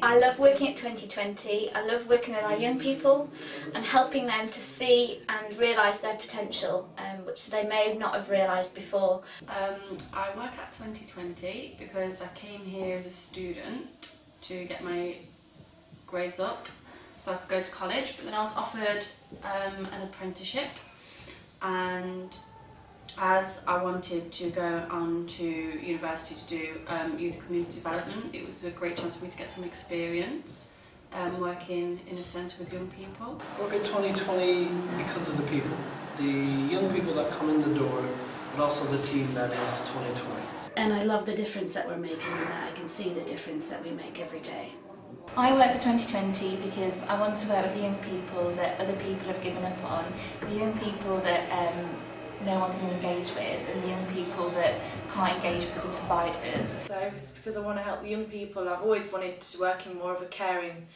I love working at 2020. I love working with our young people and helping them to see and realise their potential, which they may not have realised before. I work at 2020 because I came here as a student to get my grades up so I could go to college, but then I was offered an apprenticeship, and as I wanted to go on to university to do youth community development, it was a great chance for me to get some experience working in a centre with young people. I work at 2020 because of the people, the young people that come in the door, but also the team that is 2020. And I love the difference that we're making, and that I can see the difference that we make every day. I work for 2020 because I want to work with the young people that other people have given up on, the young people that no one can engage with, and the young people that can't engage with the providers. So it's because I want to help the young people. I've always wanted to work in more of a caring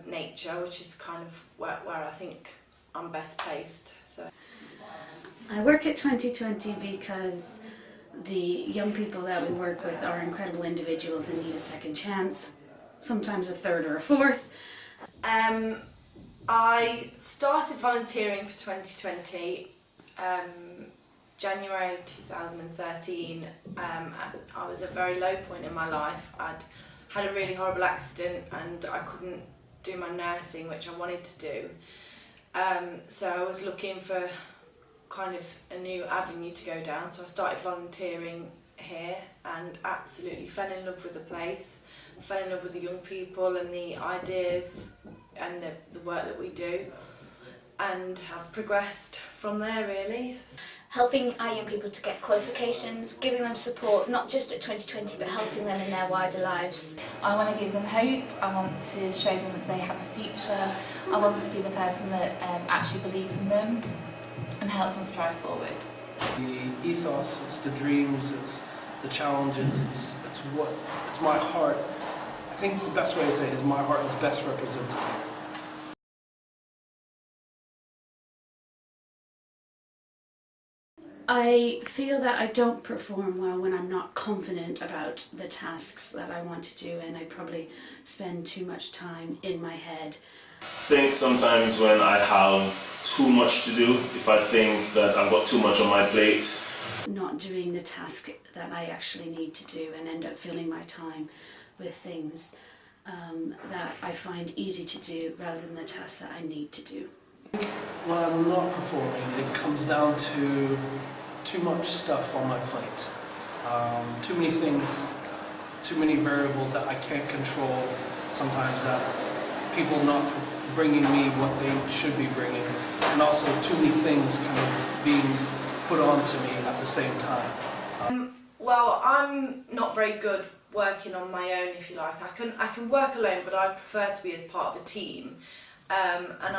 nature, which is kind of where I think I'm best placed. So I work at 2020 because the young people that we work with are incredible individuals and need a second chance, sometimes a third or a fourth. I started volunteering for 2020 January 2013. I was at a very low point in my life. I'd had a really horrible accident and I couldn't do my nursing, which I wanted to do. So I was looking for kind of a new avenue to go down, so I started volunteering here and absolutely fell in love with the place, fell in love with the young people and the ideas and the work that we do, and have progressed from there really. Helping our young people to get qualifications, giving them support, not just at 2020 but helping them in their wider lives. I want to give them hope, I want to show them that they have a future, I want to be the person that actually believes in them and helps them strive forward. The ethos, it's the dreams, it's the challenges, it's my heart. I think the best way to say it is my heart is best represented here. I feel that I don't perform well when I'm not confident about the tasks that I want to do, and I probably spend too much time in my head. I think sometimes when I have too much to do, if I think that I've got too much on my plate, Not doing the task that I actually need to do, and end up filling my time with things that I find easy to do rather than the tasks that I need to do. When I'm not performing, it comes down to too much stuff on my plate. Too many things, too many variables that I can't control sometimes, that people not bringing me what they should be bringing, and also too many things kind of being put onto me at the same time. Well, I'm not very good working on my own, if you like. I can work alone, but I prefer to be as part of a team. And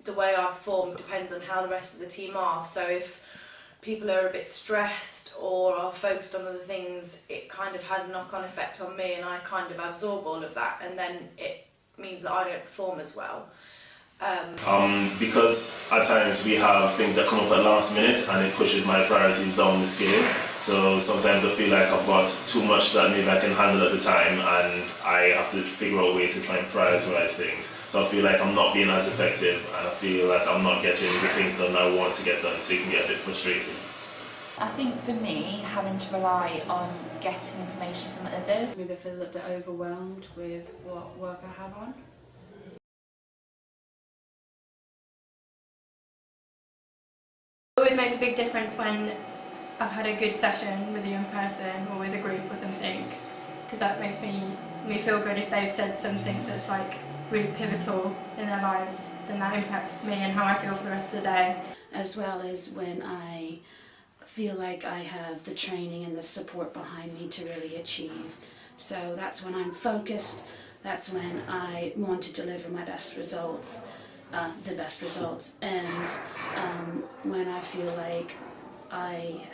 the way I perform depends on how the rest of the team are. So if people are a bit stressed or are focused on other things, it kind of has a knock-on effect on me, and I kind of absorb all of that, and then it means that I don't perform as well. Because at times we have things that come up at last minute and it pushes my priorities down the scale. So sometimes I feel like I've got too much that maybe I can handle at the time, and I have to figure out ways to try and prioritize things. So I feel like I'm not being as effective, and I feel that I'm not getting the things done I want to get done, so it can get a bit frustrating. I think for me, having to rely on getting information from others, Maybe I feel a little bit overwhelmed with what work I have on. It always makes a big difference when I've had a good session with a young person or with a group or something, because that makes me feel good. If they've said something that's like really pivotal in their lives, then that impacts me and how I feel for the rest of the day. As well as when I feel like I have the training and the support behind me to really achieve. So that's when I'm focused, that's when I want to deliver my best results. The best results, and when I feel like I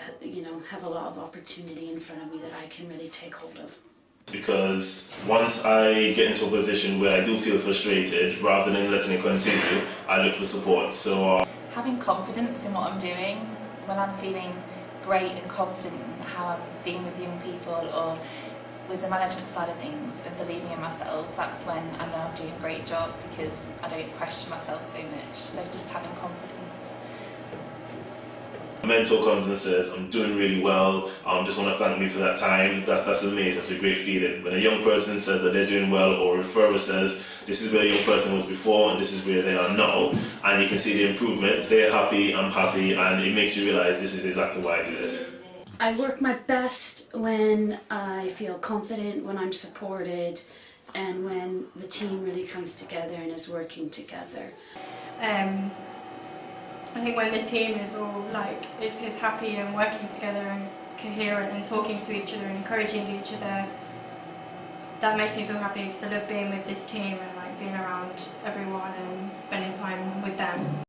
have a lot of opportunity in front of me that I can really take hold of. Because once I get into a position where I do feel frustrated, rather than letting it continue, I look for support. So having confidence in what I'm doing, when I'm feeling great and confident in how I'm being with young people, or with the management side of things and believing in myself, that's when I know I'm doing a great job, because I don't question myself so much. So just having confidence. A mentor comes and says, I'm doing really well, just want to thank me for that time. That's amazing, that's a great feeling. When a young person says that they're doing well, or a referrer says, this is where a young person was before and this is where they are now, and you can see the improvement, they're happy, I'm happy, and it makes you realise this is exactly why I do this. I work my best when I feel confident, when I'm supported, and when the team really comes together and is working together. I think when the team is all is happy and working together and coherent and talking to each other and encouraging each other, that makes me feel happy, because I love being with this team and being around everyone and spending time with them.